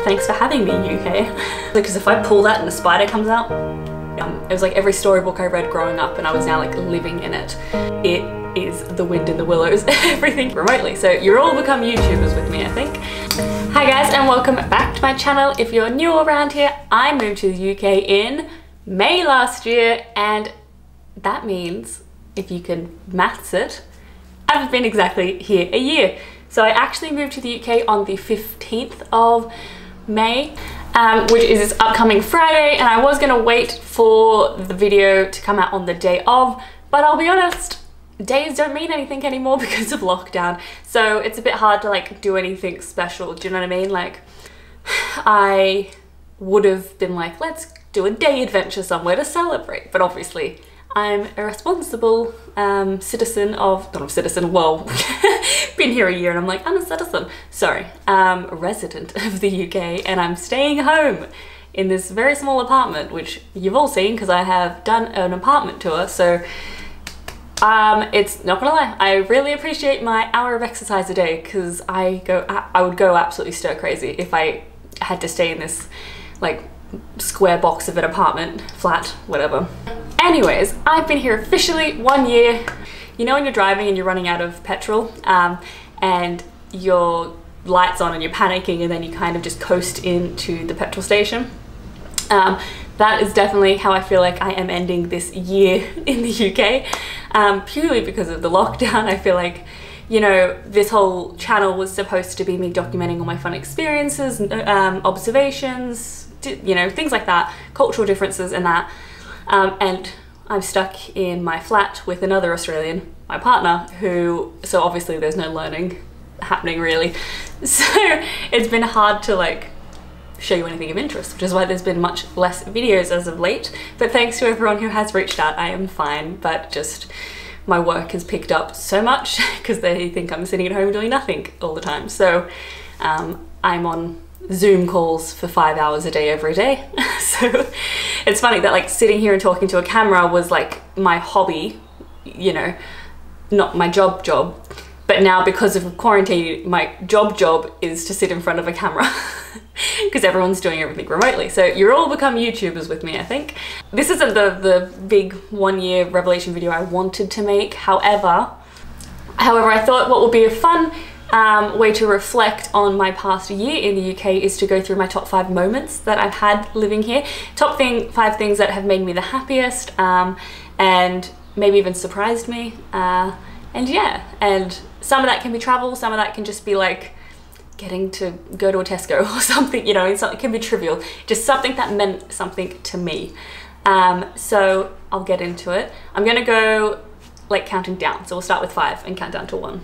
Thanks for having me, UK. Because if I pull that and a spider comes out, it was like every storybook I read growing up and I was now like living in it. It is the wind in the willows, everything remotely. So you're all become YouTubers with me, I think. Hi guys, and welcome back to my channel. If you're new around here, I moved to the UK in May last year, and that means, if you can maths it, I haven't been exactly here a year. So I actually moved to the UK on the 15th of May, which is this upcoming Friday, and I was gonna wait for the video to come out on the day of, but I'll be honest, days don't mean anything anymore because of lockdown. So it's a bit hard to like do anything special, do you know what I mean? Like, I would have been like, let's do a day adventure somewhere to celebrate, but obviously I'm a responsible citizen of, not a citizen, well, been here a year and I'm like, I'm a citizen. Sorry, a resident of the UK, and I'm staying home in this very small apartment, which you've all seen because I have done an apartment tour. So it's not gonna lie, I really appreciate my hour of exercise a day, because I would go absolutely stir crazy if I had to stay in this like square box of an apartment, flat, whatever. Anyways, I've been here officially 1 year. You know when you're driving and you're running out of petrol and your light's on and you're panicking and then you kind of just coast into the petrol station? That is definitely how I feel like I am ending this year in the UK, purely because of the lockdown. I feel like, you know, this whole channel was supposed to be me documenting all my fun experiences, observations, you know, things like that, cultural differences and that. And I'm stuck in my flat with another Australian, my partner, who, so obviously there's no learning happening really. So it's been hard to like show you anything of interest, which is why there's been much less videos as of late. But thanks to everyone who has reached out, I am fine, but just my work has picked up so much because they think I'm sitting at home doing nothing all the time. So I'm on Zoom calls for 5 hours a day every day. So it's funny that like sitting here and talking to a camera was like my hobby, you know, not my job. But now because of quarantine, my job is to sit in front of a camera because everyone's doing everything remotely. So you're all become YouTubers with me, I think. This isn't the big 1 year revelation video I wanted to make. However, I thought what would be a fun way to reflect on my past year in the UK is to go through my top 5 moments that I've had living here. Top 5 things that have made me the happiest, and maybe even surprised me. And yeah, and some of that can be travel, some of that can just be like getting to go to a Tesco or something, you know, it can be trivial, just something that meant something to me. So I'll get into it. I'm gonna go like counting down, so we'll start with 5 and count down to 1.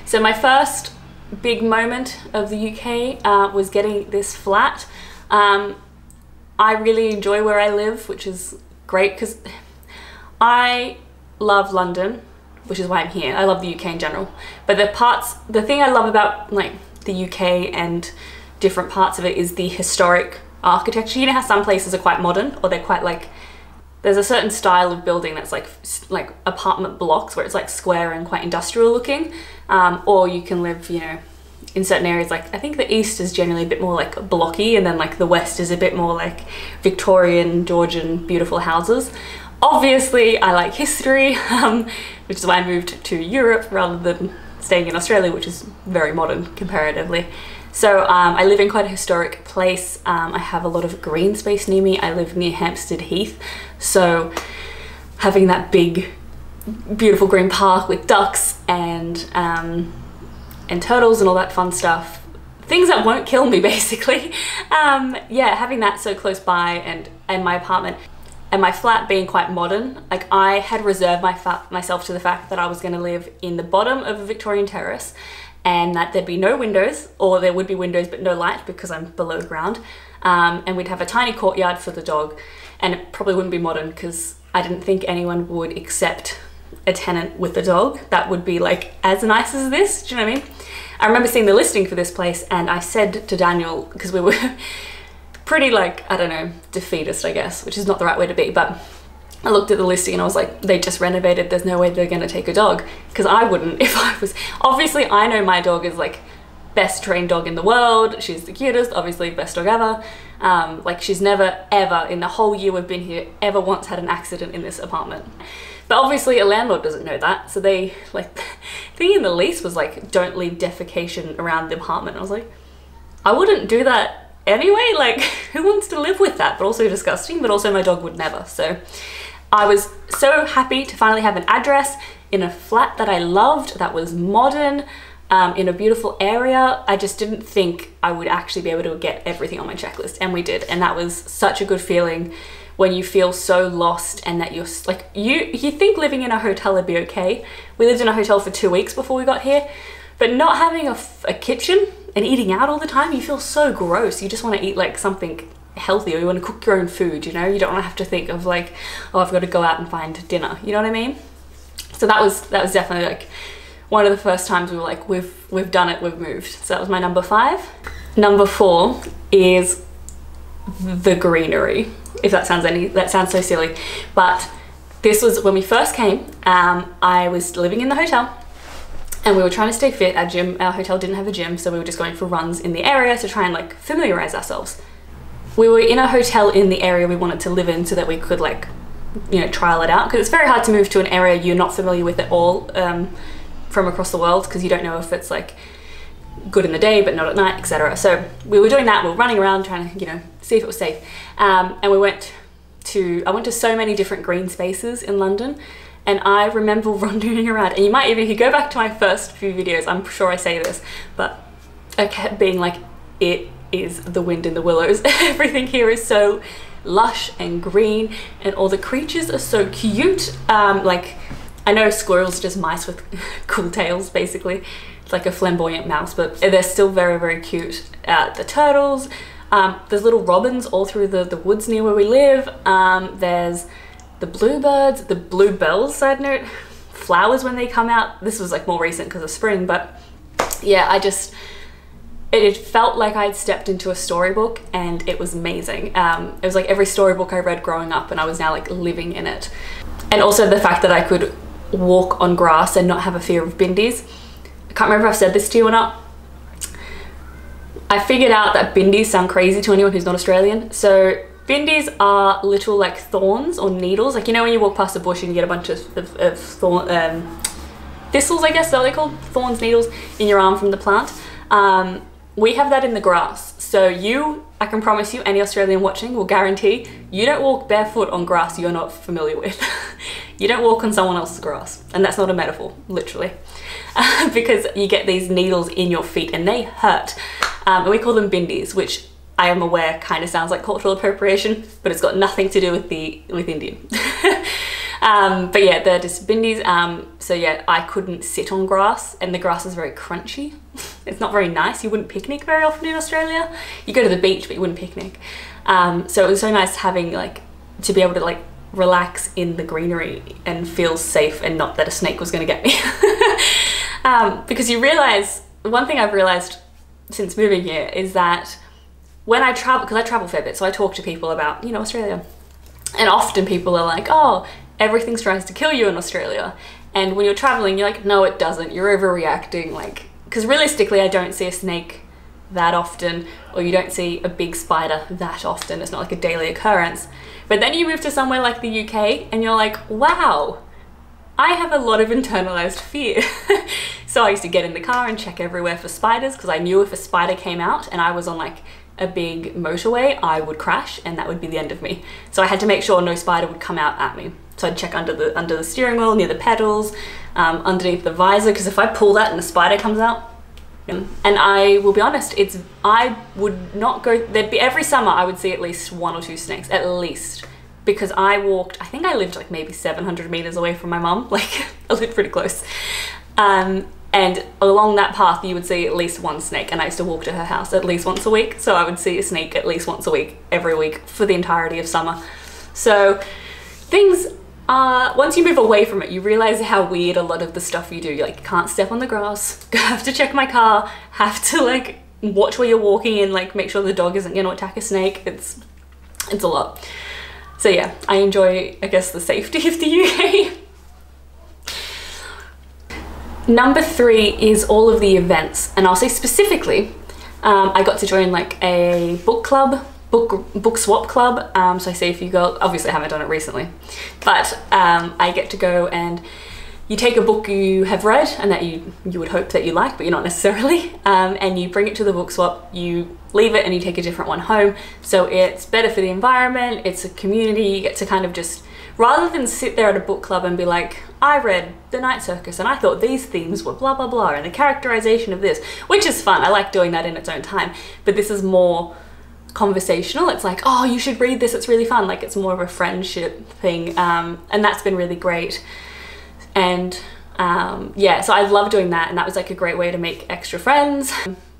So my first big moment of the UK was getting this flat. I really enjoy where I live, which is great because I love London, which is why I'm here. I love the UK in general. But the thing I love about like the UK and different parts of it is the historic architecture. You know how some places are quite modern, or they're quite like, there's a certain style of building that's like apartment blocks where it's like square and quite industrial looking, or you can live, you know, in certain areas. Like I think the east is generally a bit more like blocky, and then like the west is a bit more like Victorian, Georgian, beautiful houses. Obviously I like history, which is why I moved to Europe rather than staying in Australia, which is very modern comparatively. So I live in quite a historic place. I have a lot of green space near me. I live near Hampstead Heath. So having that big, beautiful green park with ducks and turtles and all that fun stuff, things that won't kill me basically. Yeah, having that so close by, and my apartment and my flat being quite modern, like I had reserved myself to the fact that I was gonna live in the bottom of a Victorian terrace, and that there'd be no windows, or there would be windows but no light because I'm below ground, and we'd have a tiny courtyard for the dog, and it probably wouldn't be modern because I didn't think anyone would accept a tenant with a dog that would be like as nice as this, do you know what I mean? I remember seeing the listing for this place and I said to Daniel, because we were pretty like, I don't know, defeatist I guess, which is not the right way to be, but I looked at the listing and I was like, they just renovated, there's no way they're gonna take a dog. Because I wouldn't if I was, obviously I know my dog is like best trained dog in the world. She's the cutest, obviously best dog ever. Like she's never ever in the whole year we've been here ever once had an accident in this apartment. But obviously a landlord doesn't know that, so they like thing in the lease was like, don't leave defecation around the apartment. I was like, I wouldn't do that anyway, like who wants to live with that? But also disgusting, but also my dog would never. So I was so happy to finally have an address in a flat that I loved, that was modern, in a beautiful area. I just didn't think I would actually be able to get everything on my checklist, and we did. And that was such a good feeling when you feel so lost and that you're like, you think living in a hotel would be okay. We lived in a hotel for 2 weeks before we got here, but not having a kitchen and eating out all the time, you feel so gross. You just want to eat like something healthy, or you want to cook your own food, you know? You don't want to have to think of like, oh, I've got to go out and find dinner, you know what I mean? So that was definitely like one of the first times we were like, we've done it, we've moved. So that was my number 5. Number 4 is the greenery. If that sounds so silly, but this was when we first came. I was living in the hotel and we were trying to stay fit. Our hotel didn't have a gym, so we were just going for runs in the area to try and like familiarize ourselves. We were in a hotel in the area we wanted to live in so that we could like, you know, trial it out, because it's very hard to move to an area you're not familiar with at all from across the world, because you don't know if it's like good in the day but not at night, etc. So we were doing that. We were running around trying to, you know, see if it was safe. And I went to so many different green spaces in London, and I remember wandering around, and you might even, if you go back to my first few videos, I'm sure I say this, but I kept being like, it is the wind in the willows. Everything here is so lush and green, and all the creatures are so cute. Like, I know squirrels are just mice with cool tails, basically. It's like a flamboyant mouse, but they're still very, very cute. The turtles, there's little robins all through the woods near where we live. There's the bluebirds, the bluebells, side note, flowers when they come out. This was like more recent because of spring, but yeah, it felt like I'd stepped into a storybook, and it was amazing. It was like every storybook I read growing up, and I was now like living in it. And also the fact that I could walk on grass and not have a fear of bindies. I can't remember if I've said this to you or not. I figured out that bindies sound crazy to anyone who's not Australian. So bindies are little like thorns or needles. Like, you know when you walk past a bush and you get a bunch of thistles, I guess, is that what they're called? Thorns, needles in your arm from the plant. We have that in the grass. So I can promise you, any Australian watching will guarantee, you don't walk barefoot on grass you're not familiar with. You don't walk on someone else's grass. And that's not a metaphor, literally. Because you get these needles in your feet and they hurt. And we call them bindies, which I am aware kind of sounds like cultural appropriation, but it's got nothing to do with Indian. But yeah, they're just bindies. So yeah, I couldn't sit on grass, and the grass is very crunchy. It's not very nice. You wouldn't picnic very often in Australia. You go to the beach, but you wouldn't picnic. So it was so nice having like, to be able to like relax in the greenery and feel safe, and not that a snake was gonna get me. Because you realize, one thing I've realized since moving here is that when I travel, because I travel a fair bit, so I talk to people about, you know, Australia. And often people are like, oh, everything tries to kill you in Australia. And when you're traveling, you're like, no, it doesn't. You're overreacting. Like, because realistically, I don't see a snake that often, or you don't see a big spider that often. It's not like a daily occurrence. But then you move to somewhere like the UK and you're like, wow, I have a lot of internalized fear. So I used to get in the car and check everywhere for spiders, because I knew if a spider came out and I was on like a big motorway, I would crash and that would be the end of me. So I had to make sure no spider would come out at me. So I'd check under the steering wheel, near the pedals, underneath the visor, because if I pull that and a spider comes out, and I will be honest, I would not go, there'd be every summer I would see at least 1 or 2 snakes, at least, because I think I lived like maybe 700 meters away from my mum, like I lived pretty close. And along that path you would see at least 1 snake, and I used to walk to her house at least once a week, so I would see a snake at least once a week, every week, for the entirety of summer. So things are, once you move away from it, you realize how weird a lot of the stuff you do. You like, can't step on the grass, have to check my car, have to like watch where you're walking and like make sure the dog isn't going to attack a snake. It's a lot. So yeah, I enjoy, I guess, the safety of the UK. Number 3 is all of the events, and I'll say specifically, I got to join like a book club, book swap club. So I say if you go, obviously I haven't done it recently, but I get to go and you take a book you have read and that you would hope that you like, but you're not necessarily, and you bring it to the book swap, you leave it and you take a different one home. So it's better for the environment, it's a community, you get to kind of just, rather than sit there at a book club and be like, I read The Night Circus and I thought these themes were blah blah blah and the characterization of this, which is fun, I like doing that in its own time, but this is more conversational. It's like, oh, you should read this, it's really fun, like it's more of a friendship thing, and that's been really great. And yeah, so I love doing that, and that was like a great way to make extra friends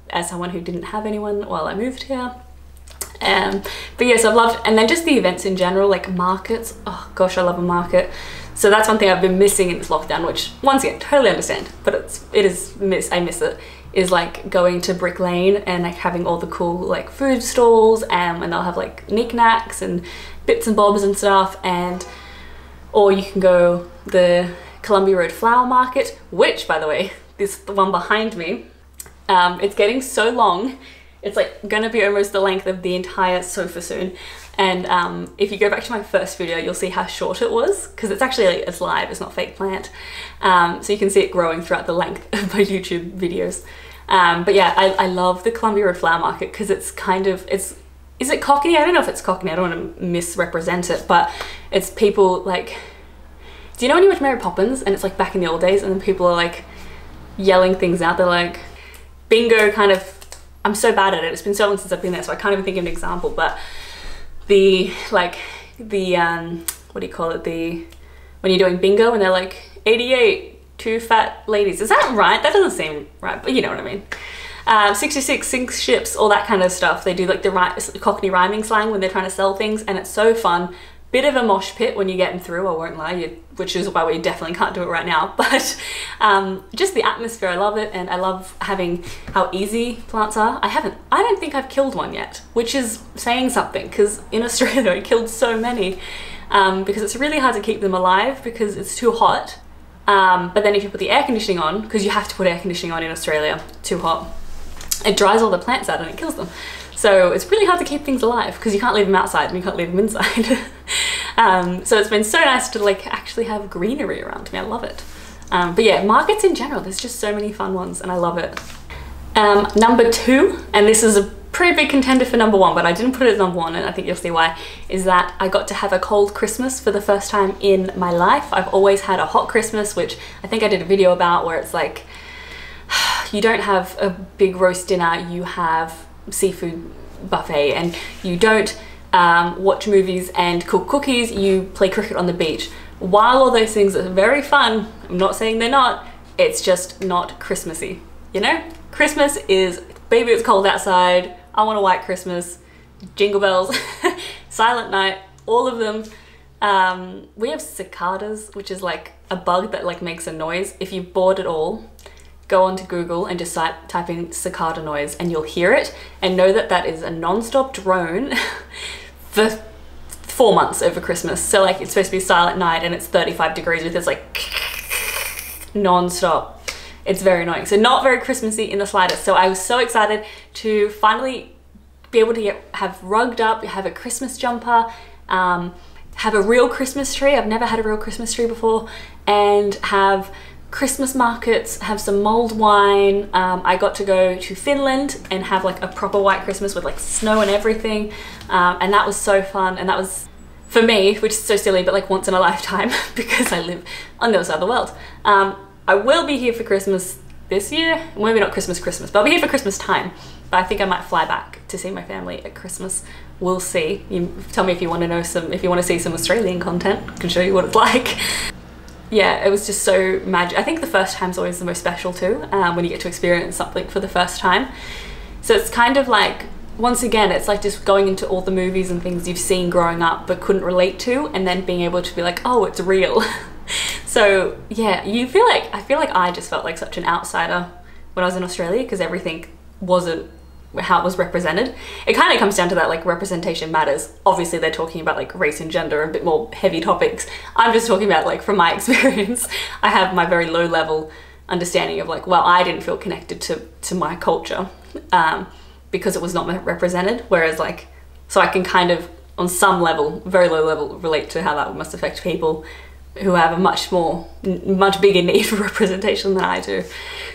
as someone who didn't have anyone while I moved here. But yes, I've loved, and then just the events in general, like markets. Oh gosh, I love a market. So that's one thing I've been missing in this lockdown, which once again, totally understand, but I miss it, is like going to Brick Lane and like having all the cool like food stalls, and they'll have like knickknacks and bits and bobs and stuff, and or you can go the Columbia Road Flower Market, which by the way, the one behind me, it's getting so long, it's like gonna be almost the length of the entire sofa soon. And if you go back to my first video, you'll see how short it was, because it's actually like, it's live, it's not fake plant. So you can see it growing throughout the length of my YouTube videos. But yeah, I love the Columbia Road Flower Market because it's kind of, is it Cockney? I don't know if it's Cockney, I don't want to misrepresent it, but it's people like, do you know when you watch Mary Poppins and it's like back in the old days and then people are like yelling things out, they're like bingo kind of, I'm so bad at it, it's been so long since I've been there so I can't even think of an example, but the like the what do you call it, the when you're doing bingo and they're like 88 two fat ladies, is that right? That doesn't seem right, but you know what I mean. 66 sinks ships, all that kind of stuff. They do like the Cockney rhyming slang when they're trying to sell things, and it's so fun. Bit of a mosh pit when you get them through, I won't lie, which is why we definitely can't do it right now, but just the atmosphere, I love it, and I love having how easy plants are. I don't think I've killed one yet, which is saying something, because in Australia I killed so many, because it's really hard to keep them alive because it's too hot. But then if you put the air conditioning on, because you have to put air conditioning on in Australia, too hot, it dries all the plants out and it kills them. So it's really hard to keep things alive because you can't leave them outside and you can't leave them inside. So it's been so nice to like actually have greenery around me. I love it. But yeah, markets in general, there's just so many fun ones and I love it. Number 2, and this is a pretty big contender for number 1, but I didn't put it as number 1 and I think you'll see why, is that I got to have a cold Christmas for the first time in my life. I've always had a hot Christmas, which I think I did a video about, where it's like, you don't have a big roast dinner, you have seafood buffet, and you don't watch movies and cook cookies, you play cricket on the beach. While all those things are very fun, I'm not saying they're not, it's just not Christmassy, you know? Christmas is, baby it's cold outside, I want a white Christmas, jingle bells, silent night, all of them. We have cicadas, which is like a bug that like makes a noise. If you're bored at all, go onto Google and just type in cicada noise and you'll hear it, and know that that is a non-stop drone for 4 months over Christmas. So like it's supposed to be silent night and it's 35 degrees with this like non-stop. It's very annoying. So not very Christmassy in the slightest. So I was so excited to finally be able to have rugged up, have a Christmas jumper, have a real Christmas tree. I've never had a real Christmas tree before, and have Christmas markets, have some mulled wine. I got to go to Finland and have like a proper white Christmas with like snow and everything. And that was so fun. And that was, for me, which is so silly, but like once in a lifetime because I live on the other side of the world. I will be here for Christmas this year. Maybe not Christmas, but I'll be here for Christmas time. But I think I might fly back to see my family at Christmas. We'll see. You tell me if you want to know if you want to see some Australian content. I can show you what it's like. Yeah, it was just so magic. I think the first time's always the most special too, when you get to experience something for the first time. So it's kind of like, once again, it's like just going into all the movies and things you've seen growing up but couldn't relate to, and then being able to be like, oh, it's real. So yeah, I feel like I just felt like such an outsider when I was in Australia because everything wasn't how it was represented. It kind of comes down to that, like, representation matters. Obviously they're talking about like race and gender and a bit more heavy topics. I'm just talking about like from my experience. I have my very low level understanding of like, well, I didn't feel connected to my culture because it was not represented, whereas like, so I can kind of on some level, very low level, relate to how that must affect people who have a much bigger need for representation than I do.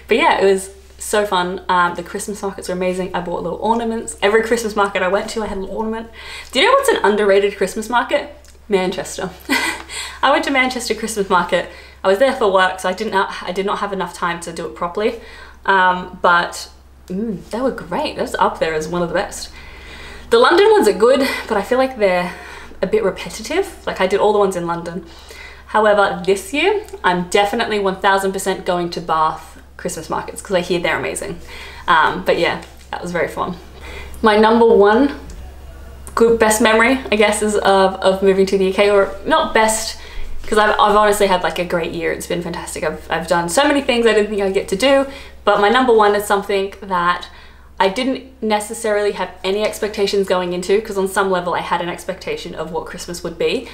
But yeah, it was so fun. The Christmas markets were amazing. I bought little ornaments. Every Christmas market I went to, I had a little ornament. Do you know what's an underrated Christmas market? Manchester. I went to Manchester Christmas market. I was there for work, so I did not have enough time to do it properly. But they were great. That was up there as one of the best. The London ones are good, but I feel like they're a bit repetitive. Like I did all the ones in London. However, this year, I'm definitely 1000% going to Bath Christmas markets because I hear they're amazing. But yeah, that was very fun. My number one best memory, I guess, is of moving to the UK, or not best, because I've honestly had like a great year. It's been fantastic. I've done so many things I didn't think I'd get to do, but my number one is something that I didn't necessarily have any expectations going into, because on some level I had an expectation of what Christmas would be.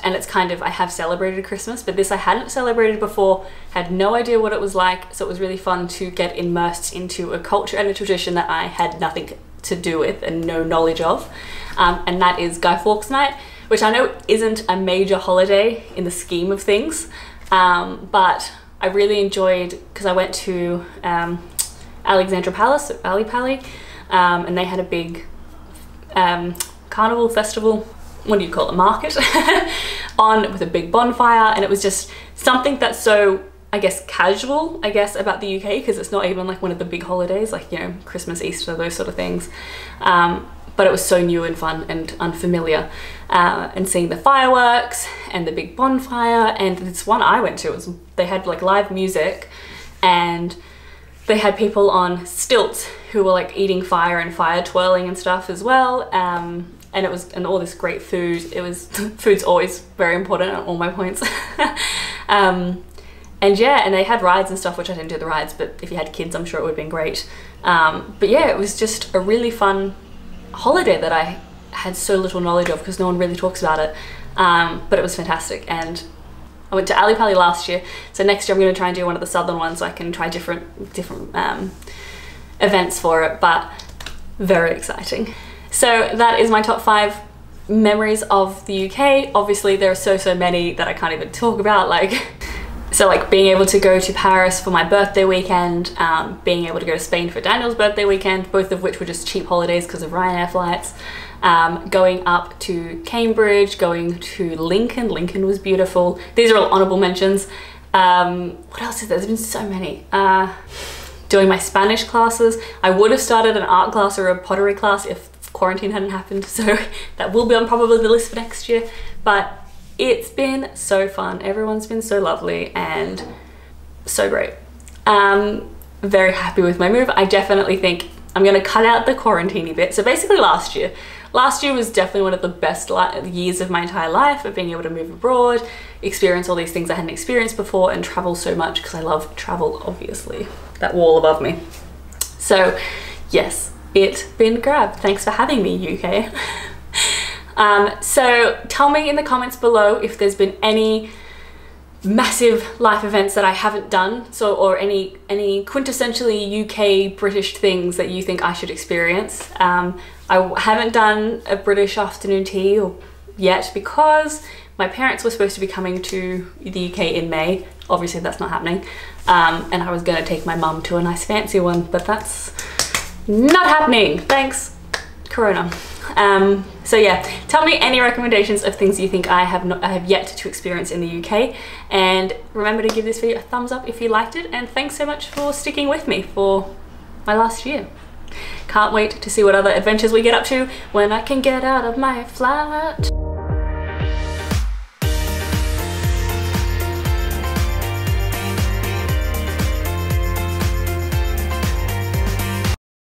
And it's kind of, I have celebrated Christmas, but this I hadn't celebrated before, had no idea what it was like. So it was really fun to get immersed into a culture and a tradition that I had nothing to do with and no knowledge of. And that is Guy Fawkes night, which I know isn't a major holiday in the scheme of things. But I really enjoyed, because I went to Alexandra Palace, at Ali Pali, and they had a big carnival festival, what do you call it, market, on with a big bonfire, and it was just something that's so, I guess, casual, I guess, about the UK, because it's not even like one of the big holidays, like, you know, Christmas, Easter, those sort of things. But it was so new and fun and unfamiliar. And seeing the fireworks and the big bonfire, and this one I went to, they had like live music, and they had people on stilts who were like eating fire and fire twirling and stuff as well. And all this great food. Food's always very important at all my points. And yeah, and they had rides and stuff, which I didn't do the rides, but if you had kids, I'm sure it would have been great. But yeah, it was just a really fun holiday that I had so little knowledge of, because no one really talks about it. But it was fantastic. And I went to Ali Pali last year, so next year I'm going to try and do one of the southern ones, so I can try different events for it, but very exciting. So that is my top 5 memories of the UK. Obviously there are so many that I can't even talk about, so like being able to go to Paris for my birthday weekend, being able to go to Spain for Daniel's birthday weekend, both of which were just cheap holidays because of Ryanair flights, going up to Cambridge, going to Lincoln. Lincoln was beautiful. These are all honorable mentions. What else is there? There's been so many. Doing my Spanish classes. I would have started an art class or a pottery class if quarantine hadn't happened, so that will be on probably the list for next year. But it's been so fun. Everyone's been so lovely and so great. Very happy with my move. I definitely think I'm gonna cut out the quarantine bit. So basically last year was definitely one of the best years of my entire life, of being able to move abroad, experience all these things I hadn't experienced before, and travel so much, because I love travel, obviously. That wall above me. So yes, it's been grab. Thanks for having me, UK. So tell me in the comments below if there's been any massive life events that I haven't done, or any quintessentially UK British things that you think I should experience. I haven't done a British afternoon tea yet, because my parents were supposed to be coming to the UK in May. Obviously that's not happening. And I was gonna take my mum to a nice fancy one, but that's not happening. Thanks, Corona. So yeah, tell me any recommendations of things you think I have yet to experience in the UK, and remember to give this video a thumbs up if you liked it, and thanks so much for sticking with me for my last year. Can't wait to see what other adventures we get up to when I can get out of my flat.